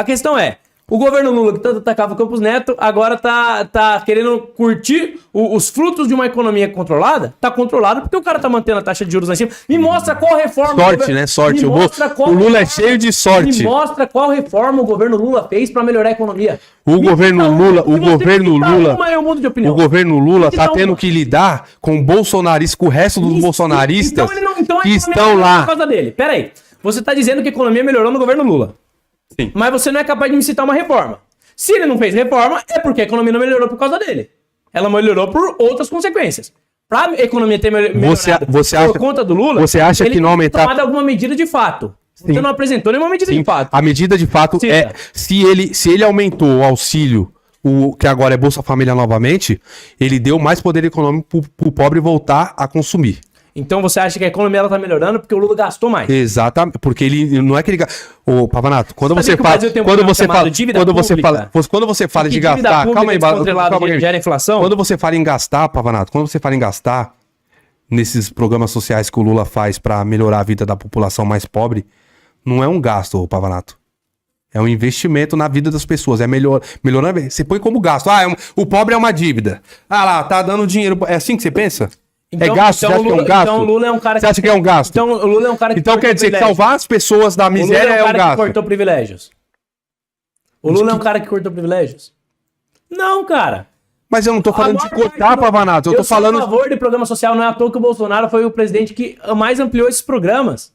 A questão é, o governo Lula, que tanto atacava o Campos Neto, agora tá querendo curtir os frutos de uma economia controlada. Tá controlado porque o cara tá mantendo a taxa de juros lá em cima. Me mostra qual reforma... Sorte, né? Sorte. O Lula é cheio de sorte. Me mostra qual reforma o governo Lula fez pra melhorar a economia. O governo Lula tá tendo que lidar com bolsonaristas, com o resto dos bolsonaristas que estão lá. Por causa dele. Pera aí. Você tá dizendo que a economia melhorou no governo Lula. Sim. Mas você não é capaz de me citar uma reforma. Se ele não fez reforma, é porque a economia não melhorou por causa dele. Ela melhorou por outras consequências. Pra economia ter melhorado por conta do Lula, você acha que não aumentar... tomado alguma medida de fato. Sim. Você não apresentou nenhuma medida de fato. A medida de fato é... Se ele aumentou o auxílio, que agora é Bolsa Família novamente, ele deu mais poder econômico pro pobre voltar a consumir. Então você acha que a economia ela tá melhorando porque o Lula gastou mais? Exatamente, porque ele não é que ele... Ô, Pavanato, quando você fala de gastar, calma aí, gera inflação. Quando você fala em gastar, Pavanato, quando você fala em gastar nesses programas sociais que o Lula faz para melhorar a vida da população mais pobre, não é um gasto, Pavanato. É um investimento na vida das pessoas. É melhorando. Você põe como gasto. O pobre é uma dívida. Ah lá, tá dando dinheiro. É assim que você pensa? Então, é gasto? Você acha que é um gasto? Então o Lula é um cara que... Você acha que é um gasto? Então o Lula é um cara que... Então quer dizer que salvar as pessoas da miséria é um gasto? Que cortou privilégios. O Lula é um cara que cortou privilégios? Não, cara. Mas eu não tô falando de cortar, Pavanato. Eu tô falando... a favor de programa social. Não é à toa que o Bolsonaro foi o presidente que mais ampliou esses programas.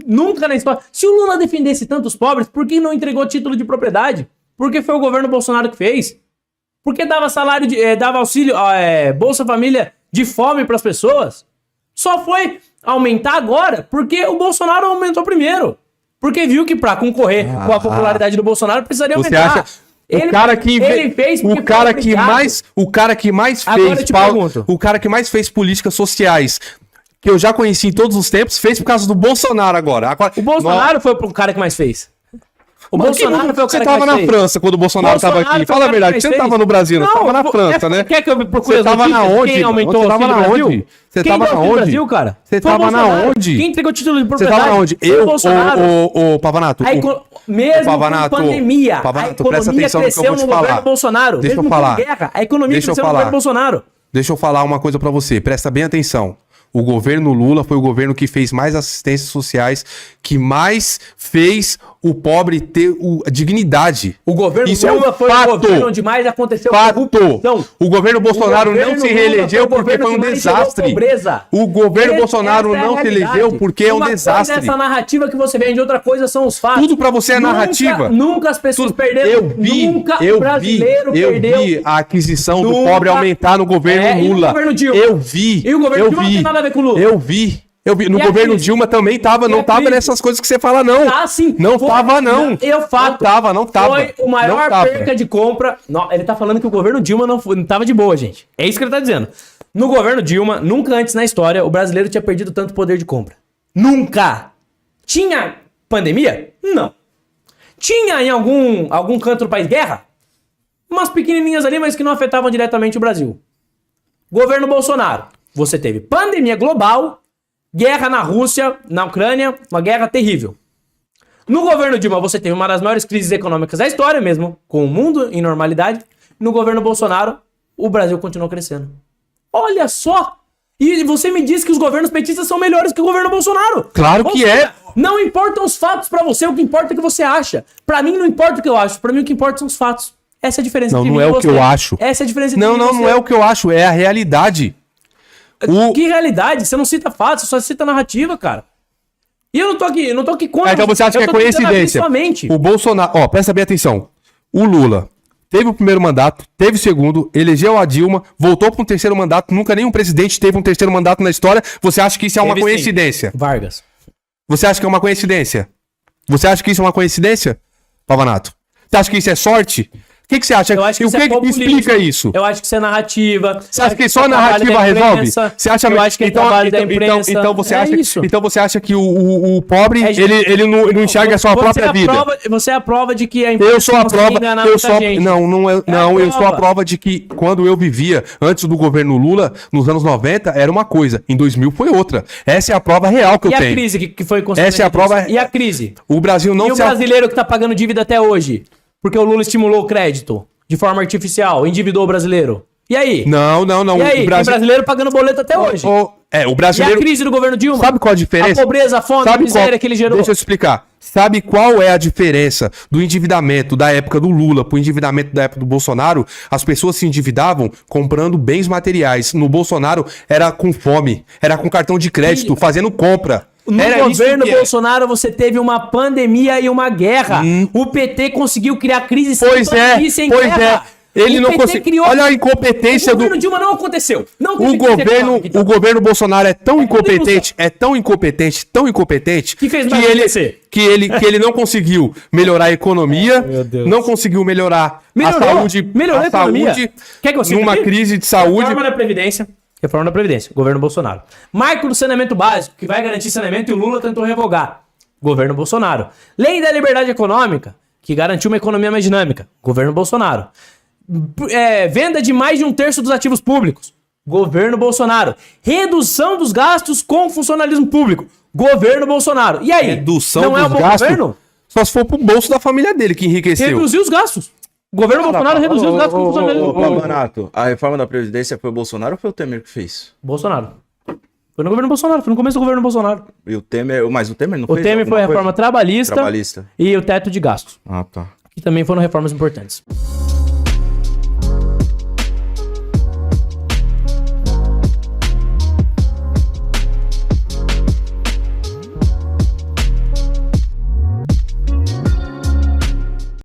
Nunca na história. Se o Lula defendesse tantos pobres, por que não entregou título de propriedade? Porque foi o governo Bolsonaro que fez. Porque dava salário, dava auxílio, Bolsa Família de fome para as pessoas. Só foi aumentar agora porque o Bolsonaro aumentou primeiro. Porque viu que para concorrer com a popularidade do Bolsonaro precisaria aumentar. O cara que mais fez políticas sociais que eu já conheci em todos os tempos, fez por causa do Bolsonaro agora. O Bolsonaro foi o cara que mais fez. Bolsonaro foi o cara que mais fez. Você tava na França quando o Bolsonaro tava aqui. Fala a verdade, você não tava no Brasil, não. Você tava na França, né? Quer que eu procure Você tava na onde? Quem aumentou o auxílio no Brasil? Você tava na onde? Brasil, cara? Você tava na onde? Quem entregou o título de propriedade? Você tava na onde? O Pavanato. Mesmo com pandemia, a economia cresceu no governo Bolsonaro. Deixa eu falar. A economia cresceu no governo Bolsonaro. Deixa eu falar uma coisa pra você. Presta bem atenção. O governo Lula foi o governo que fez mais assistências sociais, que mais fez o pobre ter a dignidade. O governo Lula foi o governo onde mais aconteceu corrupção. O governo Bolsonaro não se reelegeu porque foi um desastre. O governo Bolsonaro não se elegeu porque é um desastre. Essa narrativa que você vende, outra coisa são os fatos. Tudo pra você é narrativa. Nunca as pessoas perderam. Eu vi a aquisição do pobre aumentar no governo Lula. Eu vi. E o governo Dilma não tem nada a ver com o Lula. Eu vi. No governo Dilma também tava, não tava nessas coisas que você fala, não. Ah, sim. Não tava, não. Não tava. Foi o maior perca de compra. Não, ele tá falando que o governo Dilma não tava de boa, gente. É isso que ele tá dizendo. No governo Dilma, nunca antes na história, o brasileiro tinha perdido tanto poder de compra. Nunca. Tinha pandemia? Não. Tinha em algum canto do país guerra? Umas pequenininhas ali, mas que não afetavam diretamente o Brasil. Governo Bolsonaro. Você teve pandemia global, guerra na Rússia, na Ucrânia, uma guerra terrível. No governo Dilma, você teve uma das maiores crises econômicas da história, mesmo com o mundo em normalidade. No governo Bolsonaro, o Brasil continuou crescendo. Olha só! E você me diz que os governos petistas são melhores que o governo Bolsonaro. Claro que é. Não importam os fatos pra você, o que importa é o que você acha. Pra mim não importa o que eu acho, pra mim o que importa são os fatos. Essa é a diferença entre mim e você. Não é o que eu acho. Essa é a diferença entre mim e você. Não é o que eu acho, é a realidade. Que realidade? Você não cita fatos, você só cita narrativa, cara. E eu não tô aqui contra. Então você acha que é coincidência? O Bolsonaro, presta bem atenção. O Lula teve o primeiro mandato, teve o segundo, elegeu a Dilma, voltou para um terceiro mandato, nunca nenhum presidente teve um terceiro mandato na história. Você acha que isso é uma coincidência? Vargas. Você acha que é uma coincidência? Você acha que isso é uma coincidência, Pavanato? Você acha que isso é sorte? que você acha? Eu acho que E o isso é que populismo. explica isso? Eu acho que isso é narrativa. Você acha que só a narrativa resolve? Você acha Eu acho que é trabalho da imprensa. Então você É acha, isso. então você acha que o pobre, É, ele não enxerga a sua própria vida? Você é a prova de que a imprensa Eu sou a consegue prova, enganar eu muita sou, gente. eu sou a prova de que quando eu vivia antes do governo Lula, nos anos 90, era uma coisa, em 2000 foi outra. Essa é a prova real que eu E a tenho. crise que foi consequência Essa é a prova. disso? E a crise? O Brasil não E o brasileiro que tá pagando dívida até hoje? Porque o Lula estimulou o crédito de forma artificial, endividou o brasileiro. E aí? Não. E aí? Tem brasileiro pagando boleto até hoje. O E a brasileiro. crise do governo Dilma? Sabe qual a diferença? A pobreza, a fome, a miséria que ele gerou. Deixa eu explicar. Sabe qual é a diferença do endividamento da época do Lula pro endividamento da época do Bolsonaro? As pessoas se endividavam comprando bens materiais. No Bolsonaro era com fome, era com cartão de crédito, fazendo compra. No Era governo isso que Bolsonaro você teve uma pandemia e uma guerra. O PT conseguiu criar crise sem Pois pandemia e sem pois guerra. é. Ele O não PT conseguiu. criou- Olha a incompetência O do. governo Dilma não aconteceu. Não teve O crise governo, econômica. o governo Bolsonaro é tão tudo incompetente, tão incompetente, Que fez mais acontecer. que ele não conseguiu melhorar a economia, Meu Deus. não conseguiu melhorar Melhorou. a saúde, Melhorou a economia. Quer que eu cite numa aqui? crise de saúde. Reforma da Previdência. Governo Bolsonaro. Marco do saneamento básico, que vai garantir saneamento e o Lula tentou revogar. Governo Bolsonaro. Lei da liberdade econômica, que garantiu uma economia mais dinâmica. Governo Bolsonaro. Venda de mais de 1/3 dos ativos públicos. Governo Bolsonaro. Redução dos gastos com funcionalismo público. Governo Bolsonaro. E aí? Redução não é um dos bom gastos? governo? Só se for pro bolso da família dele que enriqueceu. Reduziu os gastos. O governo Bolsonaro reduziu os gastos com funcionalismo público. Pavanato, a reforma da Previdência foi o Bolsonaro ou foi o Temer que fez? Bolsonaro. Foi no governo Bolsonaro, foi no começo do governo Bolsonaro. E o Temer, mas o Temer não O fez Temer foi a alguma reforma coisa? trabalhista Trabalhista. e o teto de gastos, Ah, tá. que também foram reformas importantes.